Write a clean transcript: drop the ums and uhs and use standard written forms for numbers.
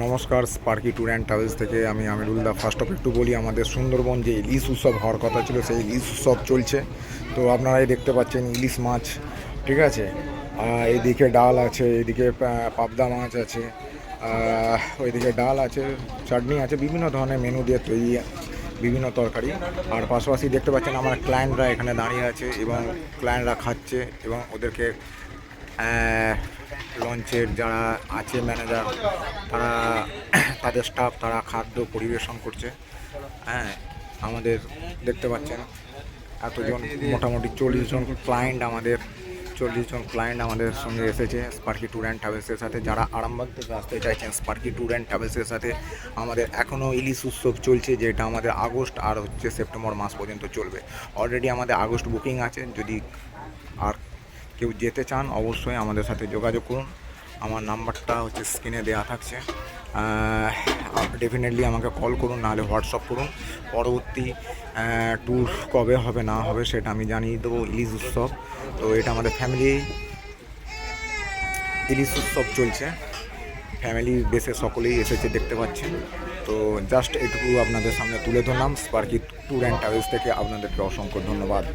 নমস্কার, Sparky tour and travels থেকে আমি আমিরুল্লাহ। ফার্স্ট অফ একটু বলি, আমাদের সুন্দরবন যে ইলিশ উৎসব হওয়ার কথা ছিল সেই ইলিশ উৎসব চলছে। তো আপনারাই দেখতে পাচ্ছেন ইলিশ মাছ, ঠিক আছে। এইদিকে ডাল আছে, এইদিকে পাবদা মাছ আছে, ওইদিকে ডাল আছে, চাটনি আছে, বিভিন্ন ধরনের মেনু দিয়ে তৈরি বিভিন্ন তরকারি। আর পাশাপাশি দেখতে পাচ্ছেন আমার ক্লায়েন্টরা এখানে দাঁড়িয়ে আছে এবং ক্লায়েন্টরা খাচ্ছে এবং ওদেরকে লঞ্চের যারা আছে ম্যানেজার, তারা তাদের স্টাফ তারা খাদ্য পরিবেশন করছে। হ্যাঁ, আমাদের দেখতে পাচ্ছেন এতজন, মোটামুটি 40জন ক্লায়েন্ট আমাদের সঙ্গে এসেছে স্পার্কি ট্যুর অ্যান্ড ট্রাভেলসের সাথে। যারা আরামবাগ থেকে আসতে চাইছেন স্পার্কি ট্যুর অ্যান্ড ট্রাভেলসের সাথে, আমাদের এখনও ইলিশ উৎসব চলছে, যেটা আমাদের আগস্ট আর সেপ্টেম্বর মাস পর্যন্ত চলবে। অলরেডি আমাদের আগস্ট বুকিং আছে। যদি আর কেউ যেতে চান অবশ্যই আমাদের সাথে যোগাযোগ করুন। আমার নাম্বারটা স্ক্রিনে দেওয়া থাকছে। ডেফিনেটলি আমাকে কল করুন, নাহলে হোয়াটসঅ্যাপ করুন। পরবর্তী ট্যুর কবে হবে না হবে সেটা আমি জানিয়ে দেবো। ইলিশ উৎসব তো এটা আমাদের ফ্যামিলি ইলিশ উৎসব চলছে, ফ্যামিলি বেসে সকলেই এসেছে দেখতে পাচ্ছেন। তো জাস্ট এটুকু আপনাদের সামনে তুলে ধরলাম। স্পার্কি ট্যুর অ্যান্ড ট্রাভেলস থেকে আপনাদেরকে অসংখ্য ধন্যবাদ।